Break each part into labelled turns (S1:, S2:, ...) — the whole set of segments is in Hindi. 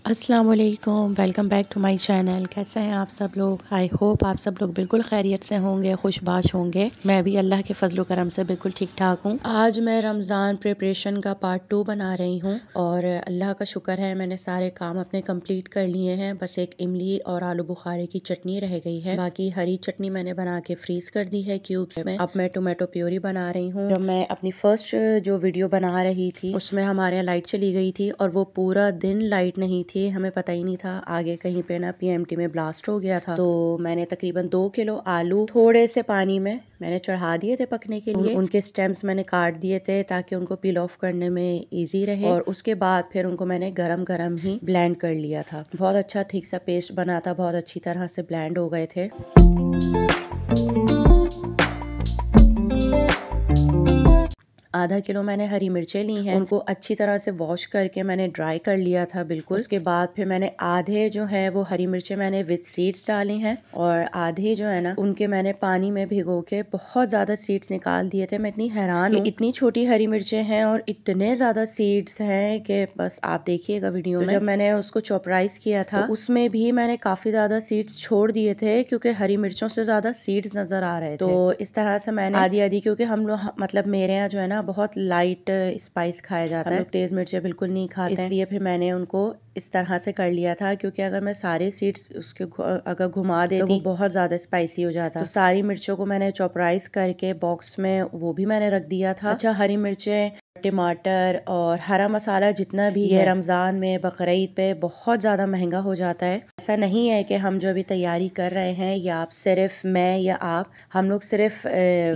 S1: अस्सलाम वालेकुम, welcome back to my channel. कैसे हैं आप सब लोग? आई होप आप सब लोग बिल्कुल खैरियत से होंगे, खुशबाश होंगे। मैं भी अल्लाह के फजल करम से बिल्कुल ठीक ठाक हूँ। आज मैं रमज़ान प्रिपरेशन का पार्ट 2 बना रही हूँ और अल्लाह का शुक्र है मैंने सारे काम अपने कंप्लीट कर लिए हैं। बस एक इमली और आलू बुखारे की चटनी रह गई है, बाकी हरी चटनी मैंने बना के फ्रीज कर दी है क्यूब्स में। अब मैं टोमेटो प्योरी बना रही हूँ। जब मैं अपनी फर्स्ट जो वीडियो बना रही थी उसमें हमारे यहाँ लाइट चली गई थी और वो पूरा दिन लाइट नहीं थी, हमें पता ही नहीं था। आगे कहीं पे ना पीएमटी में ब्लास्ट हो गया था, तो मैंने तकरीबन 2 किलो आलू थोड़े से पानी में मैंने चढ़ा दिए थे पकने के लिए। उनके स्टेम्स मैंने काट दिए थे ताकि उनको पील ऑफ करने में इजी रहे, और उसके बाद फिर उनको मैंने गरम गरम ही ब्लेंड कर लिया था। बहुत अच्छा थिक सा पेस्ट बना था, बहुत अच्छी तरह से ब्लेंड हो गए थे। आधा किलो मैंने हरी मिर्चें ली हैं, उनको अच्छी तरह से वॉश करके मैंने ड्राई कर लिया था बिल्कुल। उसके बाद फिर मैंने आधे जो है वो हरी मिर्चें मैंने विद सीड्स डाली हैं, और आधे जो है ना उनके मैंने पानी में भिगो के बहुत ज्यादा सीड्स निकाल दिए थे। मैं इतनी हैरान हूँ, इतनी छोटी हरी मिर्चें हैं और इतने ज्यादा सीड्स हैं कि बस आप देखिएगा वीडियो में। जब मैंने उसको चॉपराइज किया था तो उसमें भी मैंने काफी ज्यादा सीड्स छोड़ दिए थे, क्योंकि हरी मिर्चों से ज्यादा सीड्स नजर आ रहे थे। तो इस तरह से मैंने आधी आधी, क्योंकि हम लोग मतलब मेरे यहाँ जो है ना बहुत लाइट स्पाइस खाया जाता है, हम लोग तेज मिर्चें बिल्कुल नहीं खाते, इसलिए फिर मैंने उनको इस तरह से कर लिया था। क्योंकि अगर मैं सारे सीड्स उसके अगर घुमा देती तो वो बहुत ज्यादा स्पाइसी हो जाता। तो सारी मिर्चों को मैंने चॉपराइज करके बॉक्स में वो भी मैंने रख दिया था। अच्छा, हरी मिर्चें, टमाटर और हरा मसाला जितना भी ये रमज़ान में बकरीद पे बहुत ज़्यादा महंगा हो जाता है। ऐसा नहीं है कि हम जो अभी तैयारी कर रहे हैं या आप सिर्फ मैं या आप, हम लोग सिर्फ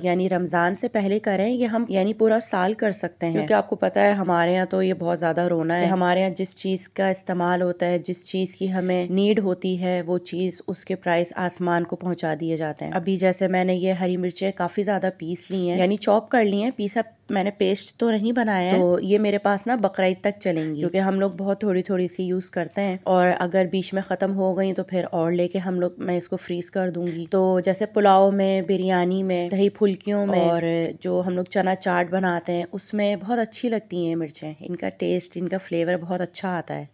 S1: यानी रमज़ान से पहले करें, ये हम यानी पूरा साल कर सकते हैं। क्योंकि आपको पता है हमारे यहाँ तो ये बहुत ज़्यादा रोना है। हमारे यहाँ जिस चीज़ का इस्तेमाल होता है, जिस चीज़ की हमें नीड होती है, वो चीज़ उसके प्राइस आसमान को पहुँचा दिए जाते हैं। अभी जैसे मैंने ये हरी मिर्चें काफ़ी ज़्यादा पीस ली हैं, यानी चॉप कर ली हैं, पीसा मैंने पेस्ट तो नहीं बनाया है। तो ये मेरे पास ना बकरीद तक चलेंगी, क्योंकि हम लोग बहुत थोड़ी थोड़ी सी यूज करते हैं, और अगर बीच में खत्म हो गई तो फिर और लेके हम लोग मैं इसको फ्रीज कर दूंगी। तो जैसे पुलाव में, बिरयानी में, दही फुल्कियों में, और जो हम लोग चना चाट बनाते हैं उसमें बहुत अच्छी लगती हैं मिर्चें। इनका टेस्ट, इनका फ्लेवर बहुत अच्छा आता है।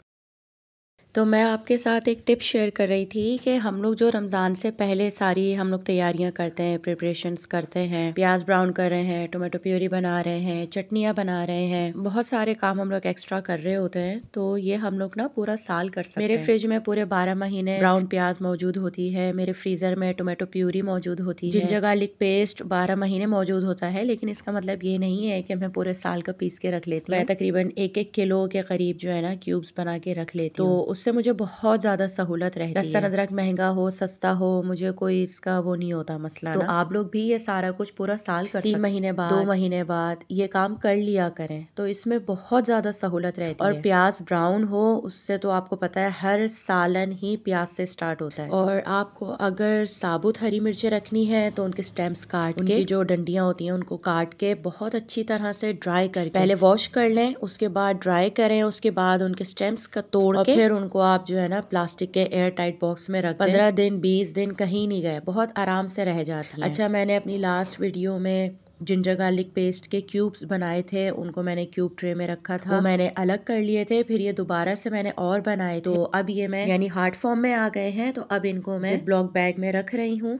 S1: तो मैं आपके साथ एक टिप शेयर कर रही थी कि हम लोग जो रमज़ान से पहले सारी हम लोग तैयारियां करते हैं, प्रिपरेशंस करते हैं, प्याज ब्राउन कर रहे हैं, टोमेटो प्यूरी बना रहे हैं, चटनियाँ बना रहे हैं, बहुत सारे काम हम लोग एक्स्ट्रा कर रहे होते हैं। तो ये हम लोग ना पूरा साल कर सकते हैं। मेरे फ्रिज में पूरे 12 महीने ब्राउन प्याज मौजूद होती है, मेरे फ्रीजर में टोमेटो प्यूरी मौजूद होती है, जिंजर गार्लिक पेस्ट 12 महीने मौजूद होता है। लेकिन इसका मतलब ये नहीं है कि मैं पूरे साल का पीस के रख लेती हूँ। मैं तकरीबन 1-1 किलो के करीब जो है ना क्यूब्स बना के रख लेती हूँ। तो उससे मुझे बहुत ज्यादा सहूलत रहती है। लहसुन अदरक महंगा हो, सस्ता हो, मुझे कोई इसका वो नहीं होता मसला। तो आप लोग भी ये सारा कुछ पूरा साल कर 3 महीने बाद, 2 महीने बाद ये काम कर लिया करें, तो इसमें बहुत ज्यादा सहूलत रहती है। और प्याज ब्राउन हो, उससे तो आपको पता है हर सालन ही प्याज से स्टार्ट होता है। और आपको अगर साबुत हरी मिर्चें रखनी है तो उनके स्टेम्स काट के, उनकी जो डंडियां होती हैं उनको काट के बहुत अच्छी तरह से ड्राई करके पहले वॉश कर लें, उसके बाद ड्राई करें, उसके बाद उनके स्टेम्स का तोड़ के फिर उनको आप जो है ना प्लास्टिक के एयर टाइट बॉक्स में रख दें। 15 दिन 20 दिन कहीं नहीं गए, बहुत आराम से रह जाती हैं। अच्छा, मैंने अपनी लास्ट वीडियो में जिंजर गार्लिक पेस्ट के क्यूब्स बनाए थे, उनको मैंने क्यूब ट्रे में रखा था, वो मैंने अलग कर लिए थे, फिर ये दोबारा से मैंने और बनाए थे। तो अब ये मैं यानी हार्ड फॉर्म में आ गए हैं, तो अब इनको मैं ब्लॉक बैग में रख रही हूँ।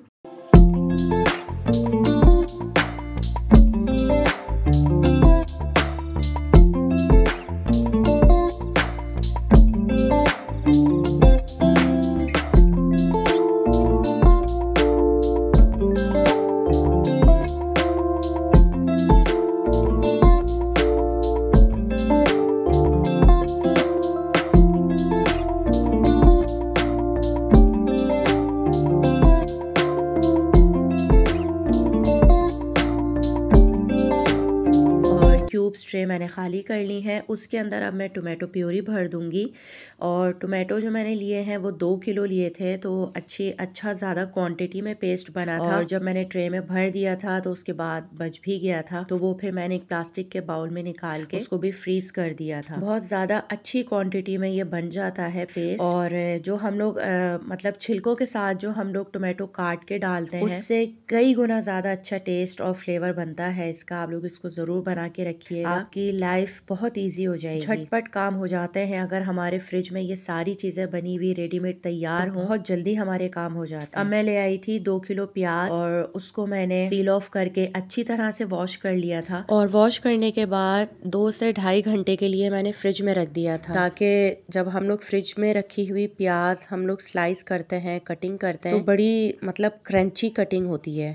S1: क्यूब्स ट्रे मैंने खाली कर ली हैं, उसके अंदर अब मैं टोमेटो प्यूरी भर दूंगी। और टोमेटो जो मैंने लिए हैं वो 2 किलो लिए थे, तो अच्छा ज़्यादा क्वांटिटी में पेस्ट बना था। और जब मैंने ट्रे में भर दिया था तो उसके बाद बच भी गया था, तो वो फिर मैंने एक प्लास्टिक के बाउल में निकाल के उसको भी फ्रीज कर दिया था। बहुत ज़्यादा अच्छी क्वान्टिटी में ये बन जाता है पेस्ट। और जो हम लोग मतलब छिलकों के साथ जो हम लोग टोमेटो काट के डालते हैं, उससे कई गुना ज़्यादा अच्छा टेस्ट और फ्लेवर बनता है इसका। आप लोग इसको ज़रूर बना के रखिएगा। आपकी हमारी लाइफ बहुत इजी हो जाएगी, झटपट काम हो जाते हैं। अगर हमारे फ्रिज में ये सारी चीजें बनी हुई रेडीमेड तैयार हो, बहुत जल्दी हमारे काम हो जाते हैं। अब मैं ले आई थी 2 किलो प्याज और उसको मैंने पील ऑफ करके अच्छी तरह से वॉश कर लिया था। और वॉश करने के बाद 2 से 2.5 घंटे के लिए मैंने फ्रिज में रख दिया था, ताकि जब हम लोग फ्रिज में रखी हुई प्याज हम लोग स्लाइस करते हैं, कटिंग करते हैं, तो बड़ी मतलब क्रंची कटिंग होती है।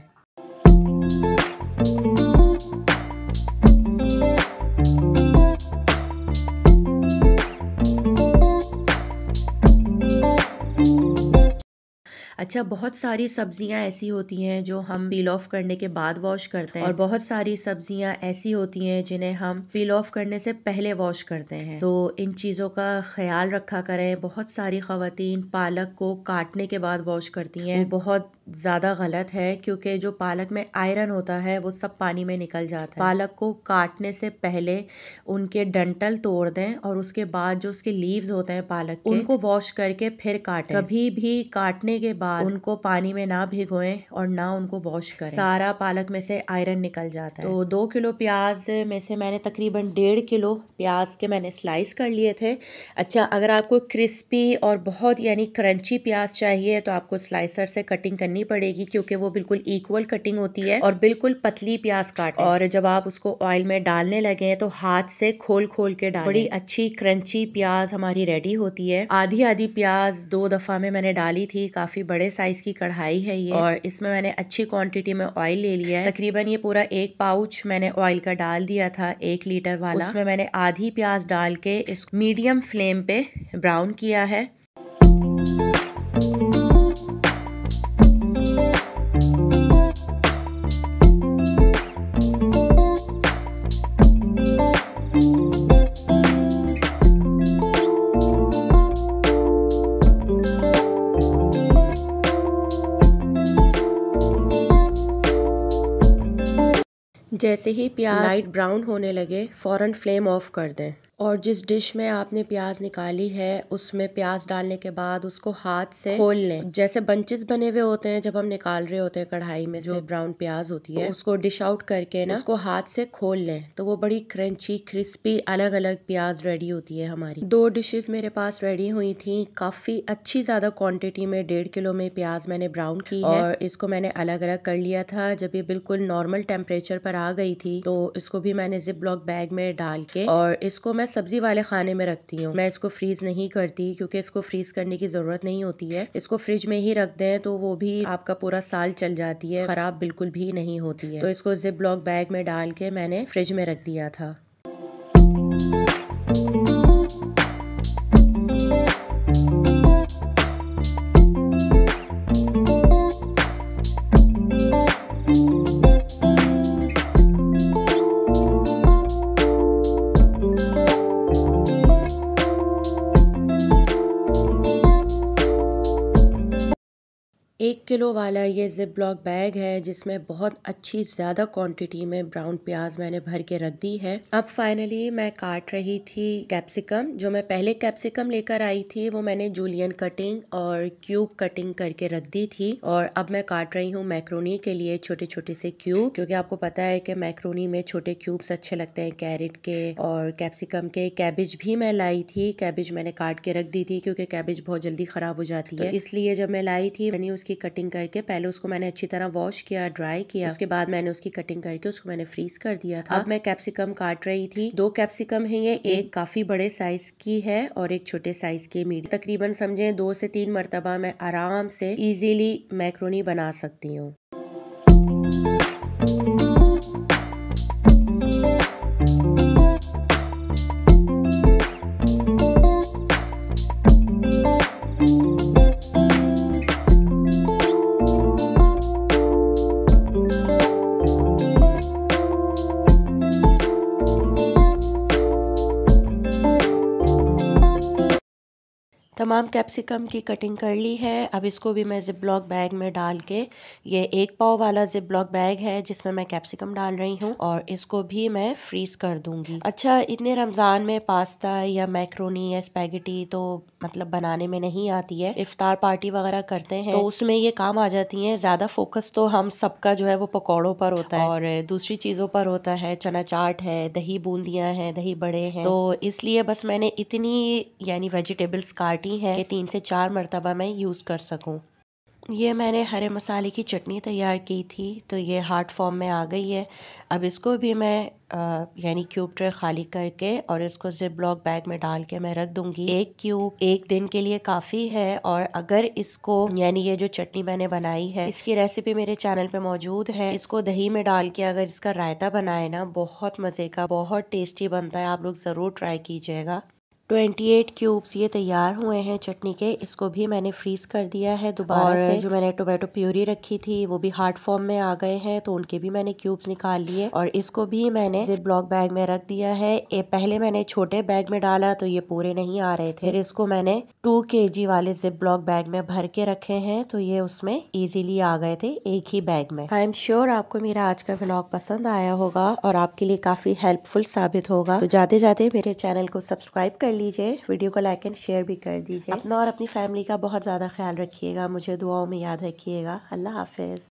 S1: अच्छा, बहुत सारी सब्जियां ऐसी होती हैं जो हम पील ऑफ करने के बाद वॉश करते हैं, और बहुत सारी सब्जियां ऐसी होती हैं जिन्हें हम पील ऑफ करने से पहले वॉश करते हैं। तो इन चीज़ों का ख्याल रखा करें। बहुत सारी ख़वातीन पालक को काटने के बाद वॉश करती हैं, वो बहुत ज़्यादा गलत है, क्योंकि जो पालक में आयरन होता है वो सब पानी में निकल जाता है। पालक को काटने से पहले उनके डंठल तोड़ दें और उसके बाद जो उसके लीव्स होते हैं पालक के, उनको वॉश करके फिर काटें। कभी भी काटने के बाद उनको पानी में ना भिगोएं और ना उनको वॉश करें, सारा पालक में से आयरन निकल जाता है। तो 2 किलो प्याज में से मैंने तकरीबन 1.5 किलो प्याज के मैंने स्लाइस कर लिए थे। अच्छा, अगर आपको क्रिस्पी और बहुत यानी क्रंची प्याज चाहिए तो आपको स्लाइसर से कटिंग करनी पड़ेगी, क्योंकि वो बिल्कुल इक्वल कटिंग होती है। और बिल्कुल पतली प्याज काटें, और जब आप उसको ऑयल में डालने लगे तो हाथ से खोल खोल के डालें। बड़ी अच्छी क्रंची प्याज हमारी रेडी होती है। आधी आधी प्याज 2 दफा में मैंने डाली थी। काफी बड़े साइज की कढ़ाई है ये, और इसमें मैंने अच्छी क्वांटिटी में ऑयल ले लिया है। तकरीबन ये पूरा 1 पाउच मैंने ऑयल का डाल दिया था, 1 लीटर वाला। उसमें मैंने आधी प्याज डाल के इस मीडियम फ्लेम पे ब्राउन किया है। जैसे ही प्याज लाइट ब्राउन होने लगे फौरन फ्लेम ऑफ कर दें, और जिस डिश में आपने प्याज निकाली है उसमें प्याज डालने के बाद उसको हाथ से खोल लें। जैसे बंचेस बने हुए होते हैं जब हम निकाल रहे होते हैं कढ़ाई में जो ब्राउन प्याज होती है, तो उसको डिश आउट करके ना उसको हाथ से खोल लें, तो वो बड़ी क्रंची क्रिस्पी अलग अलग प्याज रेडी होती है हमारी। 2 डिशेस मेरे पास रेडी हुई थी, काफी अच्छी ज्यादा क्वांटिटी में 1.5 किलो में प्याज मैंने ब्राउन की है, और इसको मैंने अलग अलग कर लिया था। जब ये बिल्कुल नॉर्मल टेम्परेचर पर आ गई थी तो इसको भी मैंने जिप लॉक बैग में डाल के, और इसको मैं सब्जी वाले खाने में रखती हूँ। मैं इसको फ्रीज नहीं करती, क्योंकि इसको फ्रीज करने की जरूरत नहीं होती है। इसको फ्रिज में ही रख दें तो वो भी आपका पूरा साल चल जाती है, खराब बिल्कुल भी नहीं होती है। तो इसको जिप लॉक बैग में डाल के मैंने फ्रिज में रख दिया था। एक किलो वाला ये जिप लॉक बैग है, जिसमें बहुत अच्छी ज़्यादा क्वांटिटी में ब्राउन प्याज मैंने भर के रख दी है। अब फाइनली मैं काट रही थी कैप्सिकम। जो मैं पहले कैप्सिकम लेकर आई थी वो मैंने जूलियन कटिंग और क्यूब कटिंग करके रख दी थी, और अब मैं काट रही हूँ मैक्रोनी के लिए छोटे छोटे से क्यूब, क्योंकि आपको पता है कि मैक्रोनी में छोटे क्यूब्स अच्छे लगते हैं, कैरेट के और कैप्सिकम के। कैबेज भी मैं लाई थी, कैबेज मैंने काट के रख दी थी, क्योंकि कैबेज बहुत जल्दी खराब हो जाती है, इसलिए जब मैं लाई थी मैंने उसकी कटिंग करके पहले उसको मैंने अच्छी तरह वॉश किया, ड्राई किया, उसके बाद मैंने उसकी कटिंग करके उसको मैंने फ्रीज कर दिया था। अब मैं कैप्सिकम काट रही थी। 2 कैप्सिकम है ये, एक काफी बड़े साइज की है और एक छोटे साइज की मीडियम। तकरीबन समझे 2 से 3 मरतबा मैं आराम से इजीली मैक्रोनी बना सकती हूँ। तमाम कैप्सिकम की कटिंग कर ली है। अब इसको भी मैं ज़िप लॉक बैग में डाल के, ये 1 पाव वाला ज़िप लॉक बैग है जिसमें मैं कैप्सिकम डाल रही हूँ, और इसको भी मैं फ्रीज़ कर दूंगी। अच्छा, इतने रमज़ान में पास्ता या मैक्रोनी या स्पैगेटी तो मतलब बनाने में नहीं आती है। इफ्तार पार्टी वगैरह करते हैं तो उसमें ये काम आ जाती हैं। ज़्यादा फोकस तो हम सबका जो है वो पकौड़ों पर होता है और दूसरी चीज़ों पर होता है। चना चाट है, दही बूंदियाँ हैं, दही बड़े हैं, तो इसलिए बस मैंने इतनी यानी वेजिटेबल्स काटी हैं कि 3 से 4 मरतबा मैं यूज़ कर सकूं। ये मैंने हरे मसाले की चटनी तैयार की थी, तो ये हार्ड फॉर्म में आ गई है। अब इसको भी मैं यानी क्यूब ट्रे खाली करके और इसको ज़िप लॉक बैग में डाल के मैं रख दूंगी। 1 क्यूब 1 दिन के लिए काफ़ी है। और अगर इसको यानी ये जो चटनी मैंने बनाई है इसकी रेसिपी मेरे चैनल पे मौजूद है। इसको दही में डाल के अगर इसका रायता बनाए ना, बहुत मज़े का, बहुत टेस्टी बनता है। आप लोग ज़रूर ट्राई कीजिएगा। 28 क्यूब्स ये तैयार हुए हैं चटनी के। इसको भी मैंने फ्रीज कर दिया है दोबारा से। जो मैंने टोमेटो प्यूरी रखी थी वो भी हार्ड फॉर्म में आ गए हैं, तो उनके भी मैंने क्यूब्स निकाल लिए और इसको भी मैंने ज़िप लॉक बैग में रख दिया है। पहले मैंने छोटे बैग में डाला तो ये पूरे नहीं आ रहे थे, फिर इसको मैंने 2 kg वाले ज़िप लॉक बैग में भर के रखे हैं, तो ये उसमें इजीली आ गए थे एक ही बैग में। आई एम श्योर आपको मेरा आज का व्लॉग पसंद आया होगा और आपके लिए काफी हेल्पफुल साबित होगा। तो जाते जाते मेरे चैनल को सब्सक्राइब कर लीजिए, वीडियो को लाइक एंड शेयर भी कर दीजिए। अपना और अपनी फैमिली का बहुत ज़्यादा ख्याल रखिएगा, मुझे दुआओं में याद रखिएगा। अल्लाह हाफिज़।